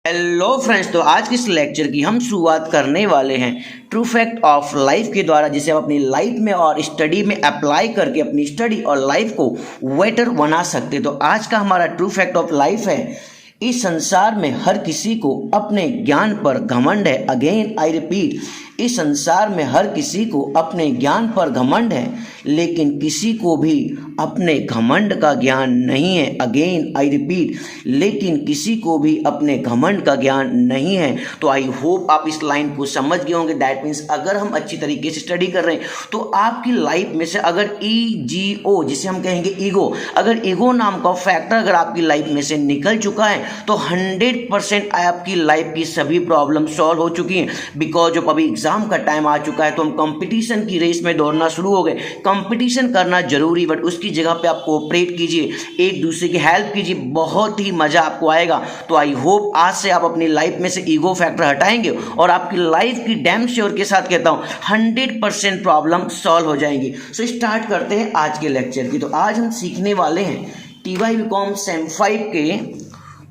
Hello friends, तो आज की इस लेक्चर की हम शुरुआत करने वाले हैं ट्रू फैक्ट ऑफ लाइफ के द्वारा, जिसे हम अपनी लाइफ में और स्टडी में अप्लाई करके अपनी स्टडी और लाइफ को बेटर बना सकते हैं। तो आज का हमारा ट्रू फैक्ट ऑफ लाइफ है, इस संसार में हर किसी को अपने ज्ञान पर घमंड है। अगेन आई रिपीट, इस संसार में हर किसी को अपने ज्ञान पर घमंड है, लेकिन किसी को भी अपने घमंड का ज्ञान नहीं है। अगेन आई रिपीट, लेकिन किसी को भी अपने घमंड का ज्ञान नहीं है। तो आई होप आप इस लाइन को समझ गए होंगे। दैट मीन्स अगर हम अच्छी तरीके से स्टडी कर रहे हैं तो आपकी लाइफ में से अगर ईगो, जिसे हम कहेंगे ईगो, अगर ईगो नाम का फैक्टर अगर आपकी लाइफ में से निकल चुका है तो 100% आपकी लाइफ की सभी प्रॉब्लम सॉल्व हो चुकी हैं। बिकॉज जब अभी एग्जाम का टाइम आ चुका है तो हम कंपटीशन की रेस में दौड़ना शुरू हो गए। कंपटीशन करना जरूरी, बट उसकी जगह पे आप कोऑपरेट कीजिए, एक दूसरे की हेल्प कीजिए, बहुत ही मजा आपको आएगा। तो आई होप आज से आप अपनी लाइफ में से ईगो फैक्टर हटाएंगे और आपकी लाइफ की डैम श्योर के साथ कहता हूं 100% प्रॉब्लम सॉल्व हो जाएंगी। सो स्टार्ट करते हैं आज के लेक्चर की। तो आज हम सीखने वाले हैं TY BCom सेम 5 के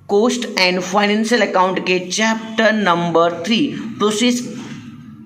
कॉस्ट एंड फाइनेंशियल अकाउंट के चैप्टर नंबर 3 प्रोसेस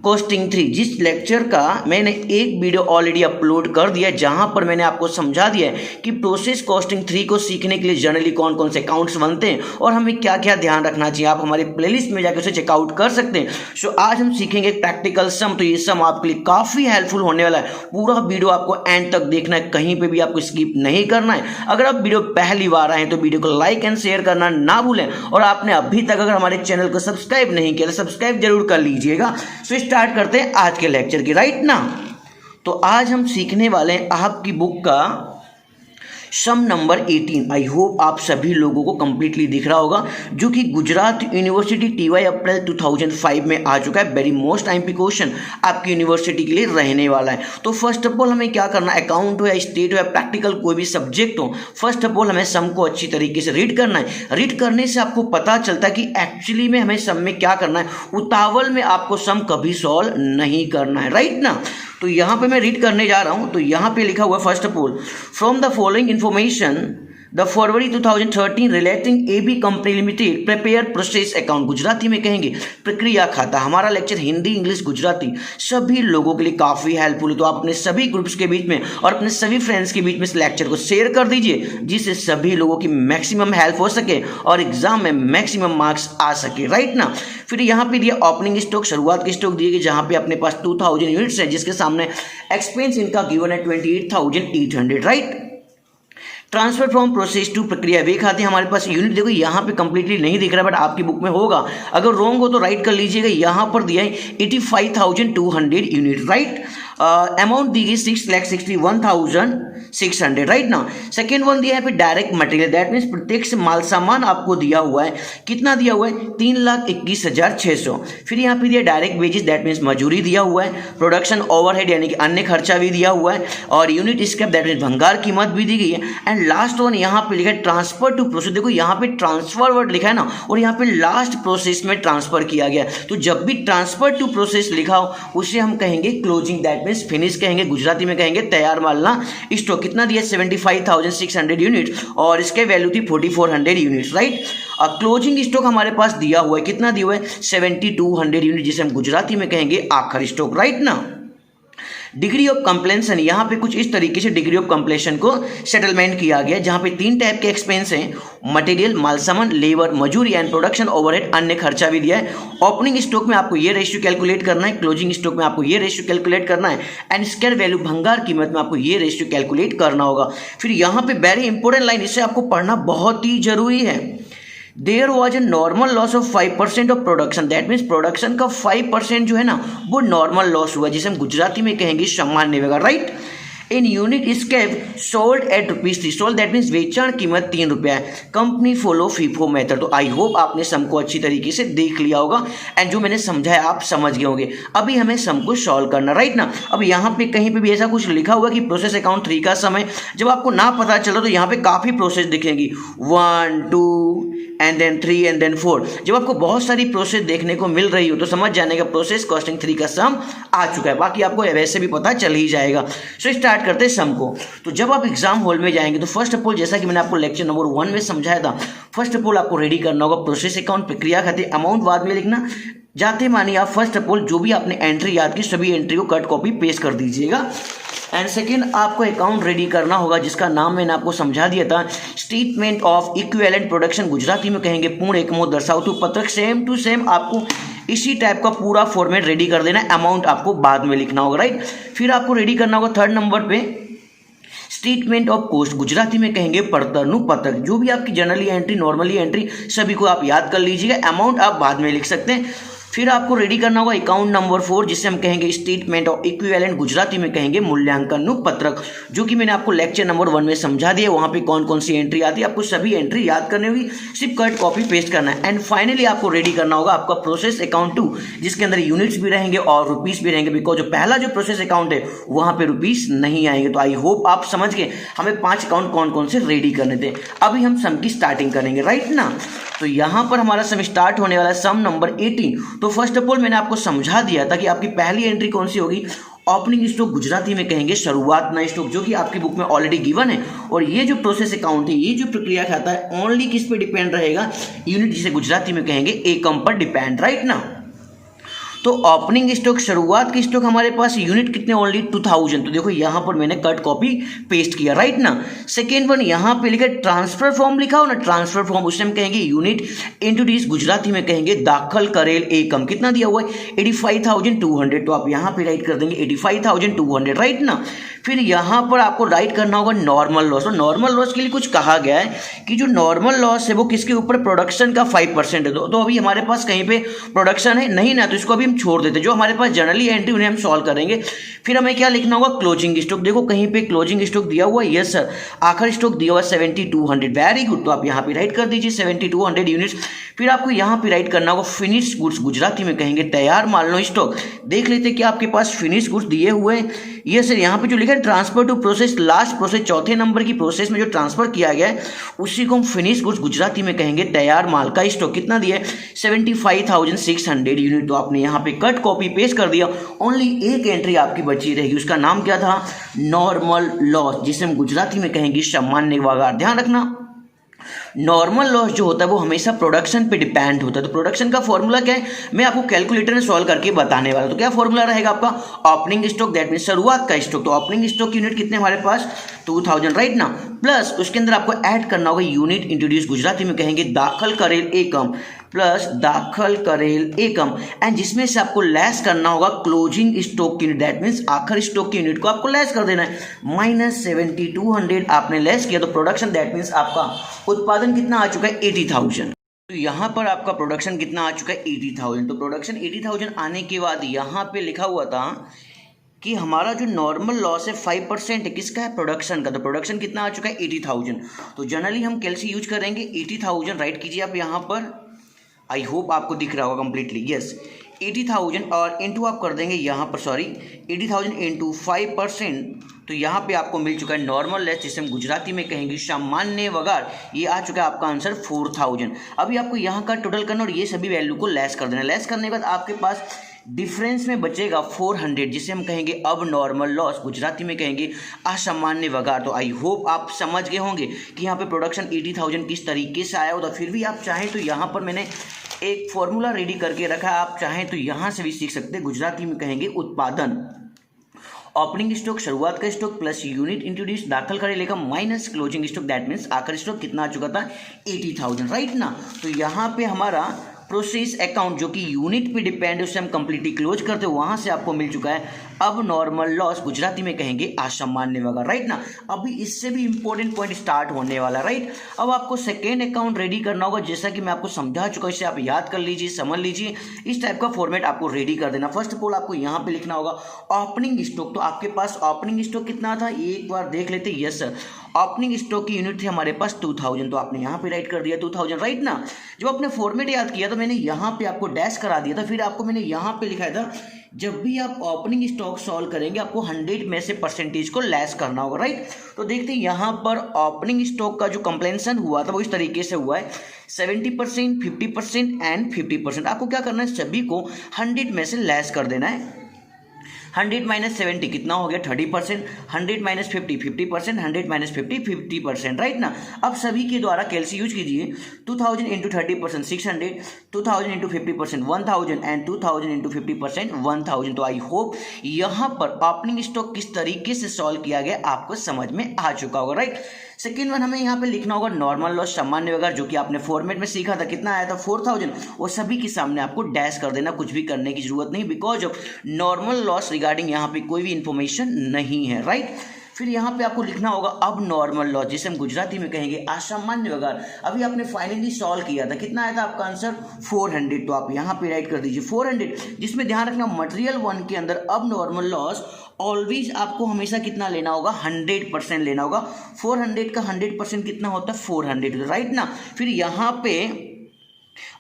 कॉस्टिंग 3, जिस लेक्चर का मैंने एक वीडियो ऑलरेडी अपलोड कर दिया है, जहां पर मैंने आपको समझा दिया है कि प्रोसेस कॉस्टिंग 3 को सीखने के लिए जनरली कौन कौन से अकाउंट्स बनते हैं और हमें क्या क्या ध्यान रखना चाहिए। आप हमारे प्लेलिस्ट में जाकर उसे चेकआउट कर सकते हैं। सो आज हम सीखेंगे प्रैक्टिकल सम। तो ये सम आपके लिए काफ़ी हेल्पफुल होने वाला है। पूरा वीडियो आपको एंड तक देखना है, कहीं पर भी आपको स्किप नहीं करना है। अगर आप वीडियो पहली बार आए तो वीडियो को लाइक एंड शेयर करना ना भूलें, और आपने अभी तक अगर हमारे चैनल को सब्सक्राइब नहीं किया तो सब्सक्राइब जरूर कर लीजिएगा। सो स्टार्ट करते हैं आज के लेक्चर की, राइट ना। तो आज हम सीखने वाले हैं आपकी बुक का सम नंबर 18। आई होप आप सभी लोगों को कंप्लीटली दिख रहा होगा, जो कि गुजरात यूनिवर्सिटी TY अप्रैल 2005 में आ चुका है। वेरी मोस्ट आईएमपी क्वेश्चन आपकी यूनिवर्सिटी के लिए रहने वाला है। तो फर्स्ट ऑफ ऑल हमें क्या करना है, अकाउंट हो या स्टेट हो या प्रैक्टिकल कोई भी सब्जेक्ट हो, फर्स्ट ऑफ ऑल हमें सम को अच्छी तरीके से रीड करना है। रीड करने से आपको पता चलता है कि एक्चुअली में हमें सम में क्या करना है। उतावल में आपको सम कभी सॉल्व नहीं करना है, राइट ना। तो यहाँ पे मैं रीड करने जा रहा हूँ। तो यहाँ पे लिखा हुआ है, first of all, from the following information the February 2013 relating AB company limited prepare process account, Gujarati में कहेंगे प्रक्रिया खाता। हमारा लेक्चर हिंदी, इंग्लिश, गुजराती सभी लोगों के लिए काफ़ी हेल्पफुल है। तो आप अपने सभी ग्रुप्स के बीच में और अपने सभी फ्रेंड्स के बीच में इस लेक्चर को शेयर कर दीजिए, जिससे सभी लोगों की मैक्सिमम हेल्प हो सके और एग्जाम में मैक्सिमम मार्क्स आ सके, राइट ना। फिर यहाँ पे दिया ओपनिंग स्टॉक, शुरुआत के स्टॉक दिए गए, जहाँ पे अपने पास 2000 यूनिट्स है, जिसके सामने एक्सपेंस इनका गिवन है 28,800, right. Transfer from process to प्रक्रिया वे खाते हमारे पास यूनिट, देखो यहाँ पे कंप्लीटली नहीं दिख रहा बट आपकी बुक में होगा। अगर रॉन्ग हो तो राइट कर लीजिएगा। यहाँ पर दिया है 85,200 यूनिट, राइट। अमाउंट दी गई 6,61,600, राइट ना। सेकेंड वन दिया है पे डायरेक्ट मटेरियल, दैट मीन्स प्रत्यक्ष माल सामान आपको दिया हुआ है। कितना दिया हुआ है, 3,21,600। फिर यहाँ पे दिया डायरेक्ट वेजेस, दैट मीन्स मजूरी दिया हुआ है। प्रोडक्शन ओवरहेड यानी कि अन्य खर्चा भी दिया हुआ है, और यूनिट स्क्रैप दैट मीन्स भंगार कीमत भी दी गई है। एंड लास्ट वन यहाँ पे लिखा है ट्रांसफर टू प्रोसेस। देखो यहाँ पे ट्रांसफर वर्ड लिखा है ना, और यहाँ पे लास्ट प्रोसेस में ट्रांसफर किया गया। तो जब भी ट्रांसफर टू प्रोसेस लिखा हो उसे हम कहेंगे क्लोजिंग, दैट मीन्स फिनिश कहेंगे, गुजराती में कहेंगे तैयार माल ना। स्टॉक कितना दिया, 75,600 यूनिट, और इसके वैल्यू थी 4,400 यूनिट, राइट। क्लोजिंग स्टॉक हमारे पास दिया हुआ है, कितना दिया हुआ है, 7,200 यूनिट, जिसे हम गुजराती में कहेंगे आखिरी स्टॉक, राइट ना। डिग्री ऑफ कंप्लेंसन, यहाँ पे कुछ इस तरीके से डिग्री ऑफ कंप्लेशन को सेटलमेंट किया गया, जहाँ पे 3 टाइप के एक्सपेंस हैं, मटेरियल माल सामान, लेबर मजूरी एंड प्रोडक्शन ओवरहेड अन्य खर्चा भी दिया है। ओपनिंग स्टॉक में आपको ये रेशियो कैलकुलेट करना है, क्लोजिंग स्टॉक में आपको ये रेशियो कैलकुलेट करना है, एंड स्क्वायर वैल्यू भंगार कीमत में आपको ये रेशियो कैलकुलेट करना होगा। फिर यहाँ पे वेरी इंपॉर्टेंट लाइन, इसे आपको पढ़ना बहुत ही जरूरी है। There was a normal loss of 5% of production, that means production का 5% जो है ना वो नॉर्मल लॉस हुआ, जिसे हम गुजराती में कहेंगे सामान्य व्यवहार, right. In unit scrap sold at ₹3, sold that means बेचण कीमत 3 रुपया है। Company follow FIFO method. तो आई होप आपने सम को अच्छी तरीके से देख लिया होगा, एंड जो मैंने समझाया आप समझ गए होंगे। अभी हमें सम को सॉल्व करना, राइट ना। अब यहाँ पे कहीं पे भी ऐसा कुछ लिखा हुआ कि प्रोसेस अकाउंट 3 का समय, जब आपको ना पता चलो तो यहाँ पे काफ़ी प्रोसेस दिखेंगी, 1 2 एंड देन 3 एंड देन 4। जब आपको बहुत सारी प्रोसेस देखने को मिल रही हो तो समझ जाने का प्रोसेस कॉस्टिंग 3 का सम आ चुका है। बाकी आपको वैसे भी पता चल ही जाएगा। सो स्टार्ट स्टार्ट करते हैं सम को। तो जब आप एग्जाम हॉल में जाएंगे तो फर्स्ट ऑफ ऑल, जैसा कि मैंने आपको लेक्चर नंबर 1 में समझाया था, फर्स्ट ऑफ ऑल आपको रेडी करना होगा प्रोसेस अकाउंट, प्रक्रिया खाते, अमाउंट बाद में लिखना। जाते मानिए आप फर्स्ट ऑफ ऑल जो भी आपने एंट्री याद की सभी एंट्री को कट कॉपी पेस्ट कर दीजिएगा। एंड सेकेंड, आपको अकाउंट रेडी करना होगा जिसका नाम मैंने आपको समझा दिया था, statement of equivalent production, Gujarati में कहेंगे पूर्ण एकमो दर्शावतु पत्रक। सेम टू सेम आपको इसी टाइप का पूरा फॉर्मेट रेडी कर देना है, अमाउंट आपको बाद में लिखना होगा, राइट। फिर आपको रेडी करना होगा थर्ड नंबर पे स्टेटमेंट ऑफ कॉस्ट, गुजराती में कहेंगे पड़तरनु पत्रक। जो भी आपकी जनरली एंट्री, नॉर्मली एंट्री, सभी को आप याद कर लीजिएगा, अमाउंट आप बाद में लिख सकते हैं। फिर आपको रेडी करना होगा अकाउंट नंबर 4 जिसे हम कहेंगे स्टेटमेंट ऑफ इक्विवेलेंट, गुजराती में कहेंगे मूल्यांकन पत्रक, जो कि मैंने आपको लेक्चर नंबर 1 में समझा दिया। वहां पे कौन कौन सी एंट्री आती है, आपको सभी एंट्री याद करनी होगी, सिर्फ कट कॉपी पेस्ट करना है। एंड फाइनली आपको रेडी करना होगा आपका प्रोसेस अकाउंट 2 जिसके अंदर यूनिट्स भी रहेंगे और रुपीस भी रहेंगे, बिकॉज जो पहला जो प्रोसेस अकाउंट है वहां पे रुपीस नहीं आएंगे। तो आई होप आप समझ गए हमें 5 अकाउंट कौन कौन से रेडी करने थे। अभी हम सम की स्टार्टिंग करेंगे, राइट ना। तो यहां पर हमारा सम स्टार्ट होने वाला है सम नंबर 18। तो फर्स्ट ऑफ ऑल मैंने आपको समझा दिया था कि आपकी पहली एंट्री कौन सी होगी, ओपनिंग स्टॉक, गुजराती में कहेंगे शुरुआत ना स्टॉक, जो कि आपकी बुक में ऑलरेडी गिवन है। और ये जो प्रोसेस अकाउंट है, ये जो प्रक्रिया खाता है, ओनली किस पे डिपेंड रहेगा, यूनिट, जिसे गुजराती में कहेंगे एकम पर डिपेंड, राइट ना। तो ओपनिंग स्टॉक, शुरुआत की स्टॉक हमारे पास यूनिट कितने, ओनली 2000। तो देखो यहां पर मैंने कट कॉपी पेस्ट किया, राइट ना। सेकेंड वन, यहां पे लिखा ट्रांसफर फॉर्म लिखा हो ना, ट्रांसफर फॉर्म, उसे हम कहेंगे यूनिट, इंट्रोड्यूस, गुजराती में कहेंगे दाखल करेल एकम, कितना दिया हुआ है 85,200। तो आप यहां पे राइट कर देंगे 85,200, राइट ना। फिर यहां पर आपको राइट करना होगा नॉर्मल लॉस। और नॉर्मल लॉस के लिए कुछ कहा गया है कि जो नॉर्मल लॉस है वो किसके ऊपर, प्रोडक्शन का 5% है। तो अभी हमारे पास कहीं पे प्रोडक्शन है नहीं ना, तो इसको अभी छोड़ देते, जो हमारे पास जनरली एंट्री उन्हें हम सॉल्व करेंगे। फिर हमें क्या लिखना होगा, क्लोजिंग स्टॉक। देखो कहीं पे क्लोजिंग स्टॉक दिया हुआ है, यस सर, आखिरी स्टॉक दिया हुआ 7200, वेरी गुड। तो आप यहाँ पे राइट कर दीजिए 7200 यूनिट्स। फिर आपको यहाँ पे राइट करना होगा फिनिश गुड्स, गुजराती में कहेंगे तैयार माल लो स्टॉक। देख लेते कि आपके पास फिनिश गुड्स दिए हुए हैं, यस सर। यहाँ पे जो लिखा है transfer to process, last process, चौथे नंबर की प्रोसेस में जो ट्रांसफर किया गया है उसी को हम फिनिश गुड्स, गुजराती में कहेंगे तैयार माल का स्टॉक। कितना दिया है 75,600 यूनिट। तो आपने यहाँ पे कट कॉपी पेस्ट कर दिया। ओनली एक एंट्री आपकी बची रहेगी, उसका नाम क्या था, नॉर्मल लॉस, जिसे हम गुजराती में कहेंगे सामान्य व्यवहार। ध्यान रखना नॉर्मल लॉस जो होता है वो हमेशा प्रोडक्शन पे डिपेंड होता है। तो प्रोडक्शन का फॉर्मूला क्या है, मैं आपको कैलकुलेटर में सॉल्व करके बताने वाला हूं। तो क्या फॉर्मूला रहेगा आपका, ओपनिंग स्टॉक, दैट मीन शुरुआत का स्टॉक। तो ओपनिंग स्टॉक यूनिट कितने हमारे पास 2000, राइट ना, प्लस उसके अंदर आपको ऐड करना होगा यूनिट इंट्रोड्यूस, गुजराती में कहेंगे दाखल करेल एकम, प्लस दाखल करेल एकम, एंड जिसमें से आपको लेस करना होगा closing stock unit, that means आखिर स्टॉक की यूनिट को आपको लेस कर देना है। -7200 आपने लेस किया तो प्रोडक्शन, दैट मीन्स आपका उत्पादन कितना आ चुका है 80,000। तो यहाँ पर आपका प्रोडक्शन कितना आ चुका है 80,000। तो प्रोडक्शन 80,000 आने के बाद यहाँ पे लिखा हुआ था कि हमारा जो नॉर्मल लॉस है 5% है, किसका है, प्रोडक्शन का। तो प्रोडक्शन कितना आ चुका है 80,000। तो जनरली हम कैलसी यूज करेंगे 80,000, राइट कीजिए आप यहाँ पर। आई होप आपको दिख रहा होगा कंप्लीटली, यस 80,000 और इंटू आप कर देंगे यहाँ पर, सॉरी 80,000 इंटू 5%। तो यहाँ पे आपको मिल चुका है नॉर्मल लेस, जिसे हम गुजराती में कहेंगे सामान्य वगार। ये आ चुका है आपका आंसर 4000। अभी आपको यहाँ का टोटल करना और ये सभी वैल्यू को लेस कर देना। लेस करने के बाद आपके पास डिफरेंस में बचेगा 400, जिसे हम कहेंगे अब नॉर्मल लॉस, गुजराती में कहेंगे असामान्य वगार। तो आई होप आप समझ गए होंगे कि यहाँ पे प्रोडक्शन 80,000 किस तरीके से आया होता। फिर भी आप चाहें तो यहाँ पर मैंने एक फॉर्मूला रेडी करके रखा है, आप चाहें तो यहाँ से भी सीख सकते हैं। गुजराती में कहेंगे उत्पादन, ओपनिंग स्टॉक, शुरुआत का स्टॉक, प्लस यूनिट इंट्रोड्यूस, दाखल करे लेगा, minus closing stock, that means आखिरी स्टॉक कितना आ चुका था 80,000, राइट ना। तो यहाँ पे हमारा प्रोसेस अकाउंट जो कि यूनिट पे डिपेंड है उसे हम कंप्लीटली क्लोज करते हैं। वहां से आपको मिल चुका है अब नॉर्मल लॉस, गुजराती में कहेंगे असामान्य वगैरह, राइट ना। अभी इससे भी इंपॉर्टेंट पॉइंट स्टार्ट होने वाला, राइट। अब आपको सेकेंड अकाउंट रेडी करना होगा, जैसा कि मैं आपको समझा चुका हूं, इसे आप याद कर लीजिए, समझ लीजिए। इस टाइप का फॉर्मेट आपको रेडी कर देना। फर्स्ट ऑफ ऑल आपको यहाँ पे लिखना होगा ओपनिंग स्टॉक। तो आपके पास ओपनिंग स्टॉक कितना था, एक बार देख लेते। यस सर, ओपनिंग स्टॉक की यूनिट थी हमारे पास 2000। तो आपने यहाँ पे राइट कर दिया 2000, राइट ना। जब आपने फॉर्मेट याद किया तो मैंने यहाँ पे आपको डैश करा दिया था। फिर आपको मैंने यहाँ पे लिखा था जब भी आप ओपनिंग स्टॉक सॉल्व करेंगे आपको 100 में से परसेंटेज को लेस करना होगा, राइट। तो देखते हैं यहाँ पर ओपनिंग स्टॉक का जो कंप्लेंसन हुआ था वो इस तरीके से हुआ है 70%, 50% एंड 50%। आपको क्या करना है, सभी को 100 में से लेस कर देना है। 100 माइनस 70 कितना हो गया 30%, 100 माइनस 50 50%, 100 माइनस 50 50%, राइट ना। अब सभी के द्वारा कैलसी यूज कीजिए। 2000 इंटू 30% 600, 2000 इंटू 50% 1000 एंड 2000 इंटू 50% 1000। तो आई होप यहाँ पर ओपनिंग स्टॉक किस तरीके से सॉल्व किया गया आपको समझ में आ चुका होगा, राइट। सेकेंड वन हमें यहाँ पे लिखना होगा नॉर्मल लॉस सामान्य व्यवहार, जो कि आपने फॉर्मेट में सीखा था, कितना आया था 4000, वो सभी के सामने आपको डैश कर देना, कुछ भी करने की जरूरत नहीं, because of normal loss regarding यहाँ पे कोई भी इंफॉर्मेशन नहीं है, राइट। फिर यहाँ पे आपको लिखना होगा अब नॉर्मल लॉस, जिसे हम गुजराती में कहेंगे असामान्य व्यवहार। अभी आपने फाइनली सॉल्व किया था, कितना आया था आपका आंसर 400, तो आप यहाँ पे राइट कर दीजिए 400, जिसमें ध्यान रखना मटेरियल 1 के अंदर अब नॉर्मल लॉस ऑलवेज आपको हमेशा कितना लेना होगा 100% लेना होगा। 400 का 100% कितना होता है 400, राइट ना। फिर यहाँ पे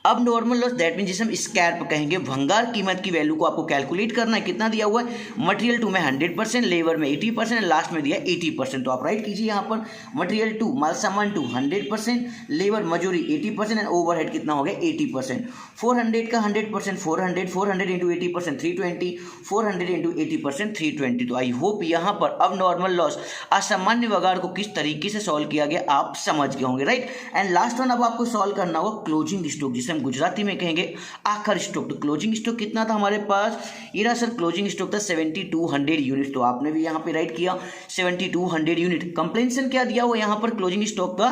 अब नॉर्मल लॉस दैट मीन जिसे हम स्कैल्प कहेंगे, भंगार कीमत की वैल्यू को आपको कैलकुलेट करना है, कितना दिया हुआ है मटेरियल 2 में 100%, लेबर में 80% एंड लास्ट में दिया 80%। तो आप राइट कीजिए यहाँ पर मटेरियल 2 माल सामान 2 100%, लेबर मजूरी 80% एंड ओवरहेड कितना हो गया 80%। 400 का 100% 400, 400 इंटू 80% 320, 400 इंटू 80% 320। तो आई होप यहाँ पर अब नॉर्मल लॉस असामान्य व्यवहार को किस तरीके से सॉल्व किया गया आप समझ गए होंगे, राइट। एंड लास्ट वन अब आपको सॉल्व करना होगा क्लोजिंग स्टॉक, जिसे हम गुजराती में कहेंगे आखिर स्टॉक। तो क्लोजिंग स्टॉक कितना था हमारे पास, ये रहा सर क्लोजिंग स्टॉक था 7200 यूनिट। तो आपने भी यहाँ पे राइट किया 7200 यूनिट। कंप्लेंशन क्या दिया हुआ यहाँ पर क्लोजिंग स्टॉक का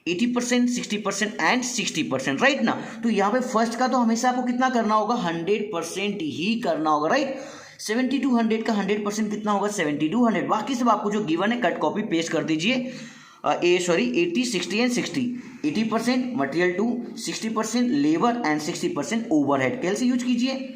80%, 60% एंड 60%, राइट ना। तो यहाँ पे फर्स्ट का तो हमेशा आपको कितना करना होगा 100% ही करना होगा, राइट। 7200 का 100% कितना होगा 7200। बाकी सब आपको जो गिवन है कट कॉपी पेस्ट कर दीजिए। 80, 60 and 60, 80% material 2, 60% labour and 60% overhead. कैसे यूज कीजिए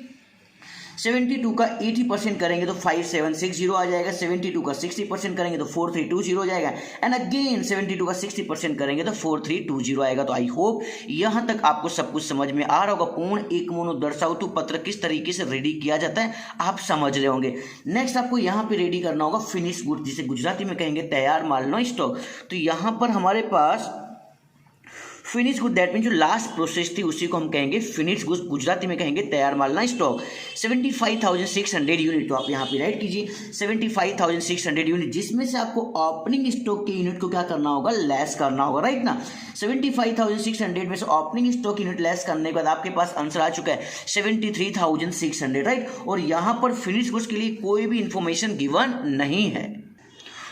72 का 80% करेंगे तो 5760 आ जाएगा, 72 का 60% करेंगे तो 4320 हो जाएगा एंड अगेन 72 का 60% करेंगे तो 4320 आएगा। तो आई होप यहाँ तक आपको सब कुछ समझ में आ रहा होगा। पूर्ण एक मोनो दर्शावतु पत्र किस तरीके से रेडी किया जाता है आप समझ रहे होंगे। नेक्स्ट आपको यहाँ पे रेडी करना होगा फिनिश गुड, जिसे गुजराती में कहेंगे तैयार माल नो स्टॉक। तो यहाँ पर हमारे पास फिनिश गुड दैट मीन जो लास्ट प्रोसेस थी उसी को हम कहेंगे फिनिश गुड, गुजराती में कहेंगे तैयार माल ना स्टॉक। 75,600 यूनिट। तो आप यहाँ पे राइट कीजिए 75,600 यूनिट, जिसमें से आपको ओपनिंग स्टॉक के यूनिट को क्या करना होगा लेस करना होगा, राइट ना। 75,600 में से ओपनिंग स्टॉक यूनिट लेस करने के बाद आपके पास आंसर आ चुका है 73,600, राइट। और यहाँ पर फिनिश गुड्स के लिए कोई भी इंफॉर्मेशन गिवन नहीं है।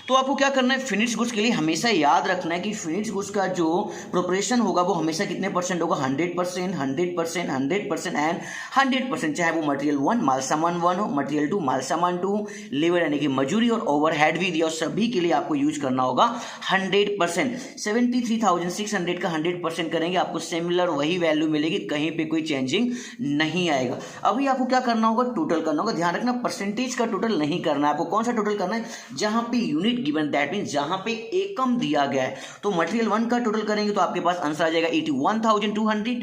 तो आपको क्या करना है फिनिश गुड्स के लिए हमेशा याद रखना है कि फिनिश गुड्स का जो प्रोपरेशन होगा वो हमेशा कितने परसेंट होगा 100%, 100%, 100% एंड 100%, चाहे वो मटेरियल 1 माल सामान 1 हो, मटेरियल 2 माल सामान 2, लेबर यानी कि मजूरी और ओवरहेड भी दिया, और सभी के लिए आपको यूज करना होगा 100%। 73,600 का 100% करेंगे आपको सिमिलर वही वैल्यू मिलेगी, कहीं पे कोई चेंजिंग नहीं आएगा। अभी आपको क्या करना होगा टोटल करना होगा। ध्यान रखना परसेंटेज का टोटल नहीं करना है आपको। कौन सा टोटल करना है जहां पे यूनिट गिवन दैट मीन जहां पे एकम दिया गया है। तो मटेरियल 1 का टोटल करेंगे तो आपके पास आंसर आ जाएगा 81,200,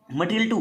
मटेरियल 2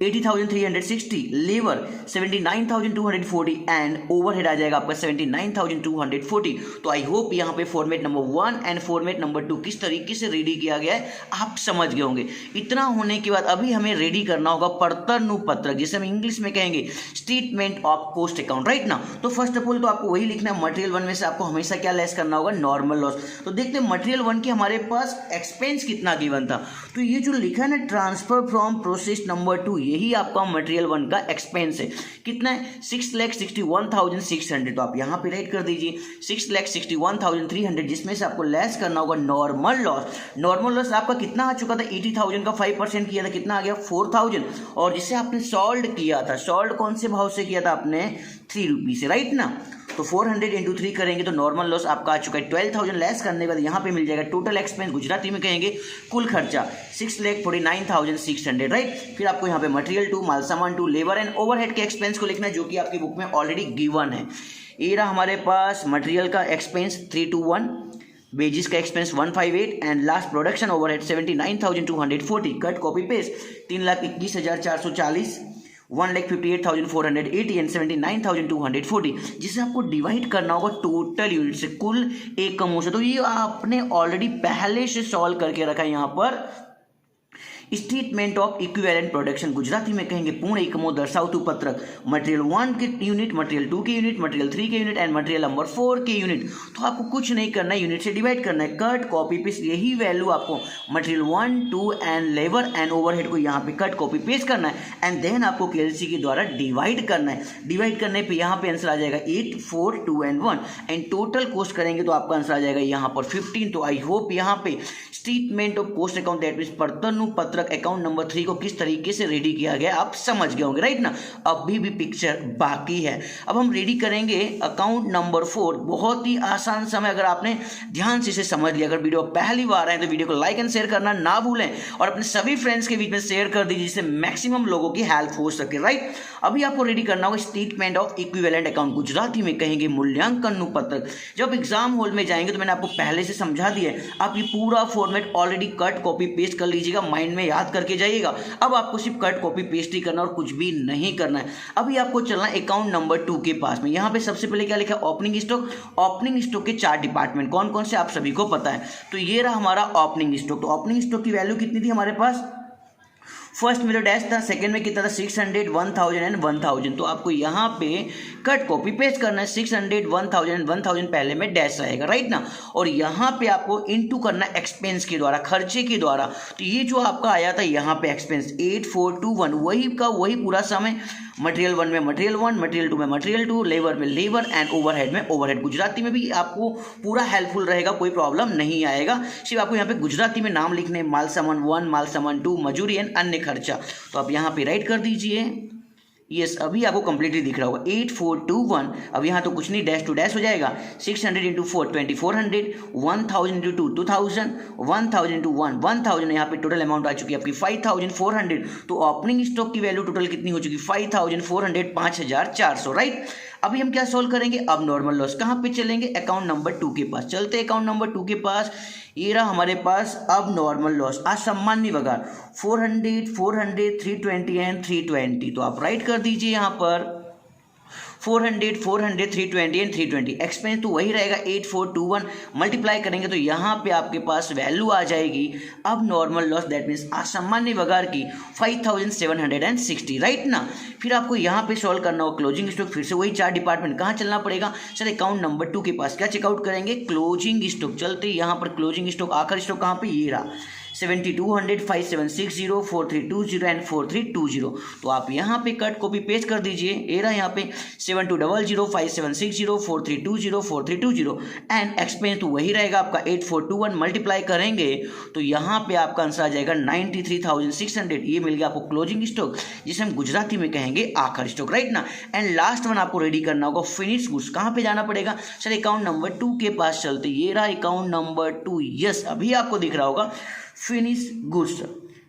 80,360, लेबर 79,240 एंड ओवरहेड आ जाएगा आपका 79,240। तो आई होप यहाँ पे format number 1 and format number 2 किस तरीके से रेडी किया गया है आप समझ गए होंगे। इतना होने के बाद अभी हमें रेडी करना होगा पड़तरनु पत्रक, जिसे हम इंग्लिश में कहेंगे statement of cost account, right ना। तो फर्स्ट ऑफ ऑल तो आपको वही लिखना है मटेरियल 1 में से आपको हमेशा क्या लेस करना होगा नॉर्मल लॉस। तो देखते हैं मटेरियल 1 की हमारे पास एक्सपेंस कितना गिवन था। तो ये जो लिखा है ना ट्रांसफर फ्रॉम प्रोसेस नंबर 2, यही आपका मटेरियल 1 का एक्सपेंस है। कितना है 6,61,600। तो आप यहाँ पे राइट कर दीजिए 6,61,300, जिसमें से आपको लेस करना होगा नॉर्मल लॉस। नॉर्मल लॉस आपका कितना आ चुका था 80,000 का 5% किया था, कितना आ गया 4,000। और जिसे आपने सॉल्व किया था, सॉल्व कौन से भाव से किया था आपने 3 रुपी से, राइट ना। तो 400 इंटू 3 करेंगे तो नॉर्मल लॉस आपका आ चुका है 12,000। लेस करने के बाद यहाँ पे मिल जाएगा टोटल एक्सपेंस, गुजराती में कहेंगे कुल खर्चा 6,49,600, राइट। फिर आपको यहाँ पे मटेरियल 2 माल सामान 2, लेबर एंड ओवरहेड के एक्सपेंस को लिखना है, जो कि आपकी बुक में ऑलरेडी गिवन है। ये रहा हमारे पास मटेरियल का एक्सपेंस 321, बेजिस का expense 158 and last production overhead 79,240। Cut copy paste 3,21,440, 1,58,480 and 79,240, जिसे आपको डिवाइड करना होगा टोटल यूनिट से, कुल एकमों से। तो ये आपने ऑलरेडी पहले से सॉल्व करके रखा है यहाँ पर। Statement of equivalent production Gujarati में कहेंगे पूर्ण एकमो दर्शावतुं पत्रक मटेरियल 1 के यूनिट, मटेरियल 2 के यूनिट, मटेरियल 3 के यूनिट एंड मटेरियल नंबर 4 के यूनिट। तो आपको कुछ नहीं करना है, यूनिट से डिवाइड करना है, कट कॉपी पेस्ट, यही वैल्यू आपको material 1 2 and labour and overhead को यहाँ पे कट कॉपी पेस्ट करना है एंड देन आपको केएलसी के द्वारा डिवाइड करना है। डिवाइड करने पे यहाँ पे आंसर आ जाएगा 8 4 2 एंड 1 एंड टोटल कॉस्ट करेंगे तो आपका आंसर आ जाएगा यहाँ पर 15। तो आई होप यहाँ पे statement of cost account that means परतनु पत्रक अकाउंट नंबर 3 को किस तरीके से रेडी किया गया आप समझ गए होंगे, राइट ना। अभी भी पिक्चर बाकी है, अब हम रेडी करेंगे अकाउंट नंबर 4। बहुत ही आसान समय, अगर आपने ध्यान से इसे समझ लिया। अगर वीडियो पहली बार आए तो वीडियो को लाइक एंड शेयर करना ना भूलें और अपने सभी फ्रेंड्स के बीच में शेयर कर दीजिए जिससे मैक्सिमम लोगों की हेल्प हो सके, राइट। अभी आपको रेडी करना होगा statement of equivalent account, Gujarati में कहेंगे मूल्यांकन पत्रक। जब एग्जाम हॉल में जाएंगे तो मैंने आपको पहले से समझा दिया है, आप ये पूरा format already cut copy paste कर लीजिएगा, माइंड में याद करके जाइएगा। अब आपको सिर्फ कट कॉपी पेस्ट ही करना और कुछ भी नहीं करना है। अभी आपको चलना है अकाउंट नंबर 2 के पास में। यहाँ पे सबसे पहले क्या लिखा है, ओपनिंग स्टॉक। ओपनिंग स्टॉक के 4 डिपार्टमेंट कौन कौन से आप सभी को पता है। तो ये रहा हमारा ओपनिंग स्टॉक। तो ओपनिंग स्टॉक की वैल्यू कितनी थी हमारे पास, फर्स्ट में जो डैश था, सेकंड में कितना था 600, 1000 एंड 1000। तो आपको यहाँ पे कट कॉपी पेस्ट करना है, 600, 1000 एंड 1000 पहले में डैश रहेगा, राइट ना। और यहाँ पे आपको इनटू करना एक्सपेंस के द्वारा, खर्चे के द्वारा। तो ये जो आपका आया था यहाँ पे एक्सपेंस 8421 वही का वही पूरा समय, मटेरियल 1 में मटेरियल 1, मटेरियल 2 में मटेरियल 2, लेबर में लेबर एंड ओवरहेड में ओवरहेड। गुजराती में भी आपको पूरा हेल्पफुल रहेगा, कोई प्रॉब्लम नहीं आएगा। सिर्फ आपको यहाँ पे गुजराती में नाम लिखने, माल सामान 1, माल सामान 2, मजूरी एंड अन्य खर्चा। तो आप यहाँ पे राइट कर दीजिए। यस, अभी आपको कंप्लीटली दिख रहा होगा 8421। अब यहाँ तो कुछ नहीं, डैश टू डैश हो जाएगा। 600 इंटू 4 2400, 1000 इंटू 2 2000, 1000 इंटू 1 1000। यहाँ पे टोटल अमाउंट आ चुकी है आपकी 5400। तो ओपनिंग स्टॉक की वैल्यू टोटल कितनी हो चुकी, 5400, 5400, राइट। अभी हम क्या सोल्व करेंगे, अब नॉर्मल लॉस। कहाँ पे चलेंगे, अकाउंट नंबर 2 के पास चलते। अकाउंट नंबर 2 के पास ये रहा हमारे पास अब नॉर्मल लॉस, असामान्य वगार 400, 400, 320 एंड 320। तो आप राइट कर दीजिए यहाँ पर 400, 400, 320 एंड 320। एक्सपेंस तो वही रहेगा 8421, मल्टीप्लाई करेंगे तो यहाँ पे आपके पास वैल्यू आ जाएगी अब नॉर्मल लॉस दैट मीन्स असामान्य वगार की 5760, राइट ना। फिर आपको यहाँ पे सॉल्व करना होगा क्लोजिंग स्टॉक। फिर से वही 4 डिपार्टमेंट, कहाँ चलना पड़ेगा सर, अकाउंट नंबर 2 के पास। क्या चेकआउट करेंगे, क्लोजिंग स्टॉक। चलते यहाँ पर क्लोजिंग स्टॉक, आखिरी स्टॉक कहाँ पे, ये रहा 7200, 5760, 4320 एंड 4320। तो आप यहाँ पे कट कॉपी पेस्ट कर दीजिए। ये रहा यहाँ पे 7200, 5760, 4320, 4320 एंड एक्सपेंस तो वही रहेगा आपका 8421। मल्टीप्लाई करेंगे तो यहाँ पे आपका आंसर आ जाएगा 93,600। ये मिल गया आपको क्लोजिंग स्टॉक, जिसे हम गुजराती में कहेंगे आखिरी स्टॉक, राइट ना। एंड लास्ट वन आपको रेडी करना होगा फिनिश गुड्स। कहाँ पे जाना पड़ेगा सर, अकाउंट नंबर 2 के पास चलते। ये रहा अकाउंट नंबर 2। यस, अभी आपको दिख रहा होगा फिनिश गुड्स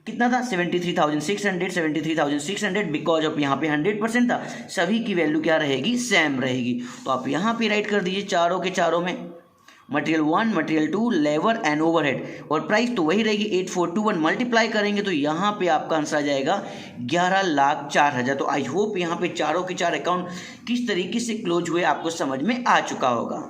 कितना था 73,600, 73,600 बिकॉज ऑफ यहाँ पे 100% था। सभी की वैल्यू क्या रहेगी, सेम रहेगी। तो आप यहाँ पे राइट कर दीजिए चारों के चारों में, material 1, material 2, labour and overhead, और प्राइस तो वही रहेगी 8421। मल्टीप्लाई करेंगे तो यहाँ पे आपका आंसर आ जाएगा 11,04,000। तो आई होप यहाँ पे चारों के 4 अकाउंट किस तरीके से क्लोज हुए आपको समझ में आ चुका होगा।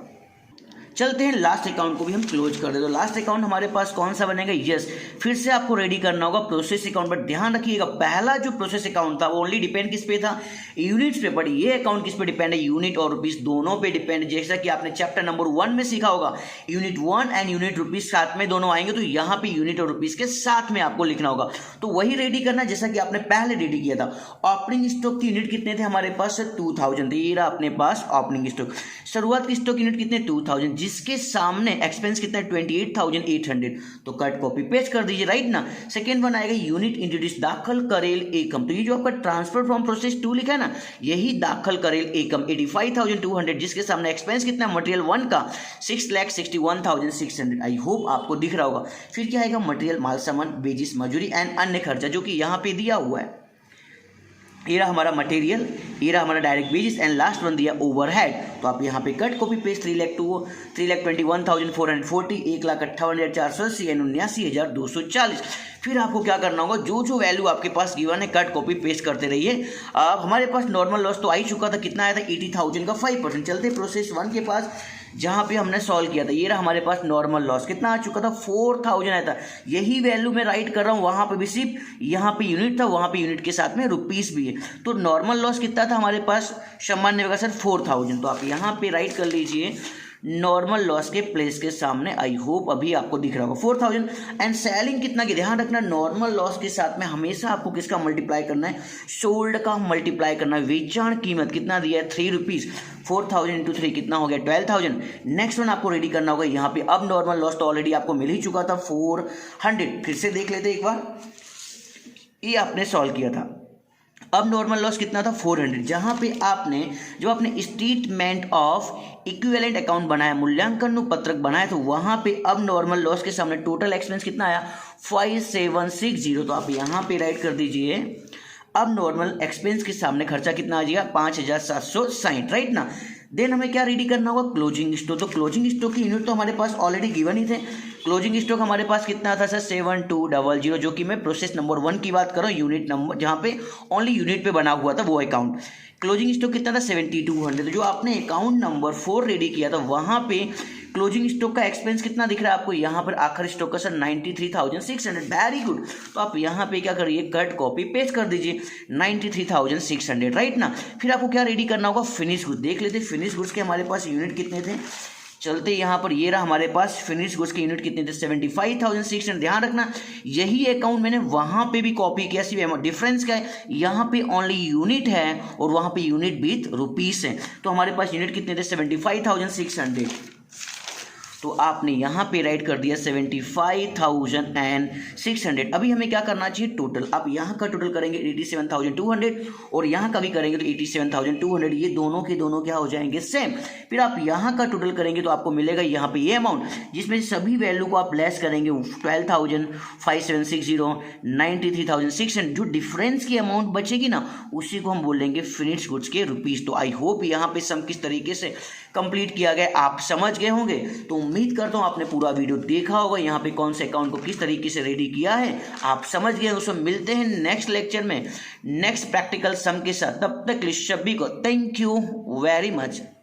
चलते हैं लास्ट अकाउंट को भी हम क्लोज कर दे। तो लास्ट अकाउंट हमारे पास कौन सा बनेगा, यस, फिर से आपको रेडी करना होगा प्रोसेस अकाउंट। बट ध्यान रखिएगा पहला जो प्रोसेस अकाउंट था वो ओनली डिपेंड किस पे था, यूनिट्स पे। बट ये अकाउंट किस पे डिपेंड है, यूनिट और रुपीस दोनों पे डिपेंड। जैसा कि आपने चैप्टर नंबर 1 में सीखा होगा, यूनिट 1 एंड यूनिट रुपीस साथ में दोनों आएंगे। तो यहाँ पे यूनिट और रुपीस के साथ में आपको लिखना होगा। तो वही रेडी करना जैसा कि आपने पहले रेडी किया था। ओपनिंग स्टॉक की यूनिट कितने थे हमारे पास, 2000 थे। ये रहा अपने पास ओपनिंग स्टॉक। शुरुआत की स्टॉक यूनिट कितने 2000, जिसके सामने एक्सपेंस कितना 28,800। तो कट कॉपी पेस्ट कर दीजिए, राइट ना। सेकंड वन आएगा यूनिट इंट्रोड्यूस, दाखल करेल एकम। तो ये जो आपका ट्रांसफर फ्रॉम प्रोसेस 2 लिखा है ना, यही दाखल करेल एकम 85,200, जिसके सामने एक्सपेंस कितना मटेरियल 1 का 6,61,600। आई होप आपको दिख रहा होगा। फिर क्या आएगा, मटेरियल माल सामान, वेजिस, मजूरी एंड अन्य खर्चा, जो कि यहाँ पे दिया हुआ है। ये रहा हमारा मटेरियल, ये रहा हमारा direct wages and last one दिया ओवरहेड। तो आप यहाँ पे कट कॉपी पेस्ट 3,21,440, 1,58,480 एंड 79,240। फिर आपको क्या करना होगा, जो जो वैल्यू आपके पास गिवन है कट कॉपी पेस्ट करते रहिए। अब हमारे पास नॉर्मल लॉस तो आ ही चुका था, कितना आया था 80,000 का 5%। चलते प्रोसेस 1 के पास। जहाँ पे हमने सॉल्व किया था। ये रहा हमारे पास नॉर्मल लॉस कितना आ चुका था, 4000 आया था। यही वैल्यू मैं राइट कर रहा हूँ, वहाँ पे भी सिर्फ यहाँ पे यूनिट था, वहाँ पे यूनिट के साथ में रुपीस भी है। तो नॉर्मल लॉस कितना था हमारे पास, सामान्य होगा सर 4000। तो आप यहाँ पे राइट कर लीजिए नॉर्मल लॉस के प्लेस के सामने। आई होप अभी आपको दिख रहा होगा 4000। एंड सेलिंग कितना की, ध्यान रखना नॉर्मल लॉस के साथ में हमेशा आपको किसका मल्टीप्लाई करना है, सोल्ड का मल्टीप्लाई करना है। वेचाण कीमत कितना दिया है, 3 रुपीज। 4000 इंटू 3 कितना हो गया, 12000। नेक्स्ट वन आपको रेडी करना होगा यहाँ पे। अब नॉर्मल लॉस तो ऑलरेडी आपको मिल ही चुका था 400। फिर से देख लेते एक बार, ये आपने सॉल्व किया था। अब नॉर्मल लॉस कितना था, 400। जहां पे आपने जो अपने स्टेटमेंट ऑफ इक्विवेलेंट अकाउंट बनाया, मूल्यांकन पत्रक बनाया, तो वहां पे अब नॉर्मल लॉस के सामने टोटल एक्सपेंस कितना आया, 5760। तो आप यहां पे राइट कर दीजिए अब नॉर्मल एक्सपेंस के सामने खर्चा कितना आ जाएगा, 5760, राइट ना। देन हमें क्या रेडी करना होगा, क्लोजिंग स्टॉक। तो क्लोजिंग स्टॉक की यूनिट तो हमारे पास ऑलरेडी गिवन ही थे। क्लोजिंग स्टॉक हमारे पास कितना था सर, 7200, जो कि मैं प्रोसेस नंबर 1 की बात कर रहा हूँ, यूनिट नंबर जहाँ पे ओनली यूनिट पे बना हुआ था वो अकाउंट। क्लोजिंग स्टॉक कितना था, 7200। जो आपने अकाउंट नंबर 4 रेडी किया था वहाँ पे क्लोजिंग स्टॉक का एक्सपेंस कितना दिख रहा है आपको यहाँ पर, आखिरी स्टॉक का सर 93,600। Very good. तो आप यहाँ पे क्या करिए, कट कॉपी पेस्ट कर दीजिए 93,600, राइट ना। फिर आपको क्या रेडी करना होगा, फिनिश गुड्स। देख लेते फिनिश गुड्स के हमारे पास यूनिट कितने थे, चलते यहाँ पर। ये रहा हमारे पास फिनिश गुड्स के यूनिट कितने थे, 75,600। ध्यान रखना यही अकाउंट मैंने वहाँ पे भी कॉपी किया, सिर्फ डिफरेंस क्या है, यहाँ पे ओनली यूनिट है और वहाँ पे यूनिट विथ रुपीस है। तो हमारे पास यूनिट कितने थे, 75,600। तो आपने यहाँ पे राइट कर दिया 75,600। अभी हमें क्या करना चाहिए, टोटल। आप यहाँ का टोटल करेंगे 87,200 और यहाँ का भी करेंगे तो 87,200। ये दोनों के दोनों क्या हो जाएंगे, सेम। फिर आप यहाँ का टोटल करेंगे तो आपको मिलेगा यहाँ पे ये अमाउंट, जिसमें सभी वैल्यू को आप लेस करेंगे, 12,5760, 93,600। जो डिफरेंस की अमाउंट बचेगी ना उसी को हम बोलेंगे फिनिश गुड्स के रुपीस। तो आई होप यहाँ पे सम किस तरीके से कंप्लीट किया गया आप समझ गए होंगे। तो उम्मीद करता हूँ आपने पूरा वीडियो देखा होगा, यहाँ पे कौन से अकाउंट को किस तरीके से रेडी किया है आप समझ गए। उसमें मिलते हैं नेक्स्ट लेक्चर में नेक्स्ट प्रैक्टिकल सम के साथ। तब तक सभी को थैंक यू वेरी मच।